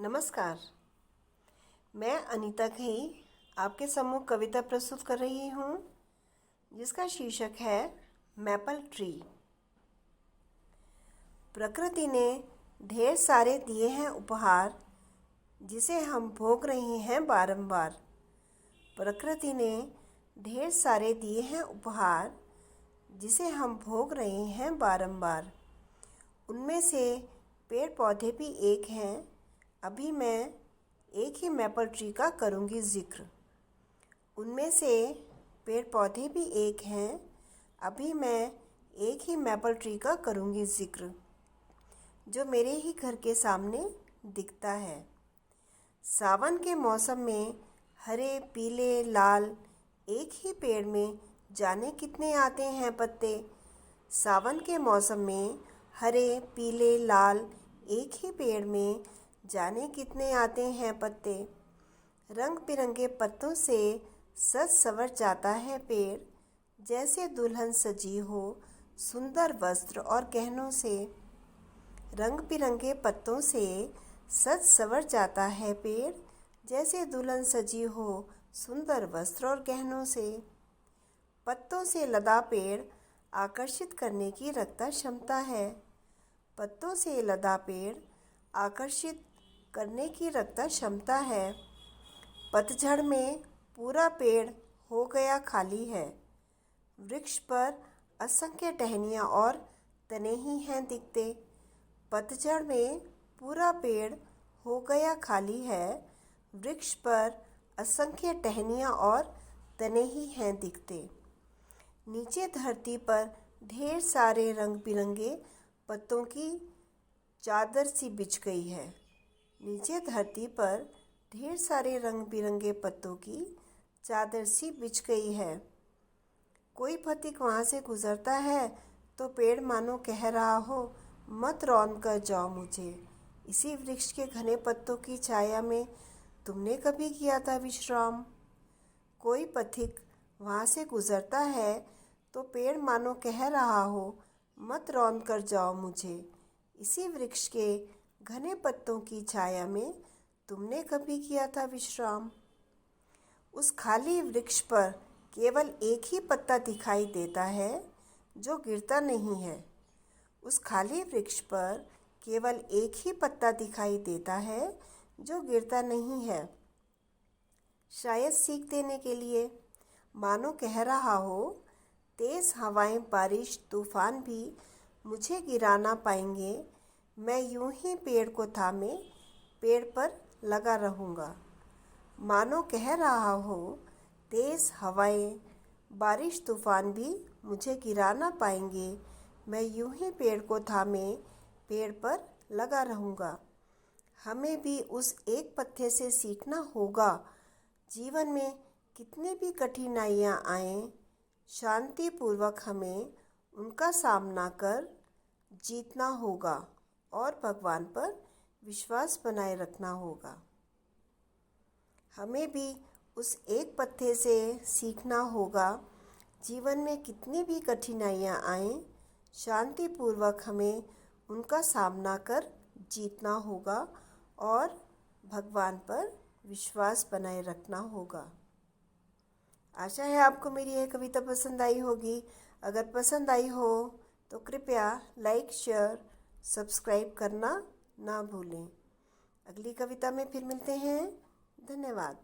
नमस्कार। मैं अनीता घई आपके सम्मुख कविता प्रस्तुत कर रही हूँ, जिसका शीर्षक है मैपल ट्री। प्रकृति ने ढेर सारे दिए हैं उपहार, जिसे हम भोग रहे हैं बारंबार। प्रकृति ने ढेर सारे दिए हैं उपहार, जिसे हम भोग रहे हैं बारंबार। उनमें से पेड़ पौधे भी एक हैं। अभी मैं एक ही मैपल ट्री का करूँगी जिक्र। उनमें से पेड़ पौधे भी एक हैं। अभी मैं एक ही मैपल ट्री का करूँगी जिक्र, जो मेरे ही घर के सामने दिखता है। सावन के मौसम में हरे पीले लाल एक ही पेड़ में जाने कितने आते हैं पत्ते। सावन के मौसम में हरे पीले लाल एक ही पेड़ में जाने कितने आते हैं पत्ते। रंग बिरंगे पत्तों से सज संवर जाता है पेड़, जैसे दुल्हन सजी हो सुंदर वस्त्र और गहनों से। रंग बिरंगे पत्तों से सज संवर जाता है पेड़, जैसे दुल्हन सजी हो सुंदर वस्त्र और गहनों से। पत्तों से लदा पेड़ आकर्षित करने की रखता क्षमता है। पत्तों से लदा पेड़ आकर्षित करने की रखता क्षमता है। पतझड़ में पूरा पेड़ हो गया खाली है। वृक्ष पर असंख्य टहनियाँ और तने ही हैं दिखते। पतझड़ में पूरा पेड़ हो गया खाली है। वृक्ष पर असंख्य टहनियाँ और तने ही हैं दिखते। नीचे धरती पर ढेर सारे रंग बिरंगे पत्तों की चादर सी बिछ गई है। नीचे धरती पर ढेर सारे रंग बिरंगे पत्तों की चादर सी बिछ गई है। कोई पथिक वहाँ से गुजरता है तो पेड़ मानो कह रहा हो, मत रौंद कर जाओ मुझे। इसी वृक्ष के घने पत्तों की छाया में तुमने कभी किया था विश्राम। कोई पथिक वहाँ से गुजरता है तो पेड़ मानो कह रहा हो, मत रौंद कर जाओ मुझे। इसी वृक्ष के घने पत्तों की छाया में तुमने कभी किया था विश्राम। उस खाली वृक्ष पर केवल एक ही पत्ता दिखाई देता है, जो गिरता नहीं है। उस खाली वृक्ष पर केवल एक ही पत्ता दिखाई देता है, जो गिरता नहीं है। शायद सीख देने के लिए, मानो कह रहा हो, तेज हवाएं बारिश तूफान भी मुझे गिरा ना पाएंगे। मैं यूं ही पेड़ को थामे पेड़ पर लगा रहूँगा। मानो कह रहा हो, तेज हवाएं बारिश तूफान भी मुझे गिरा ना पाएंगे। मैं यूं ही पेड़ को थामे पेड़ पर लगा रहूँगा। हमें भी उस एक पत्ते से सीखना होगा। जीवन में कितनी भी कठिनाइयाँ आएं, शांतिपूर्वक हमें उनका सामना कर जीतना होगा और भगवान पर विश्वास बनाए रखना होगा। हमें भी उस एक पत्ते से सीखना होगा। जीवन में कितनी भी कठिनाइयाँ आएं, शांतिपूर्वक हमें उनका सामना कर जीतना होगा और भगवान पर विश्वास बनाए रखना होगा। आशा है आपको मेरी यह कविता पसंद आई होगी। अगर पसंद आई हो तो कृपया लाइक शेयर सब्सक्राइब करना ना भूलें। अगली कविता में फिर मिलते हैं। धन्यवाद।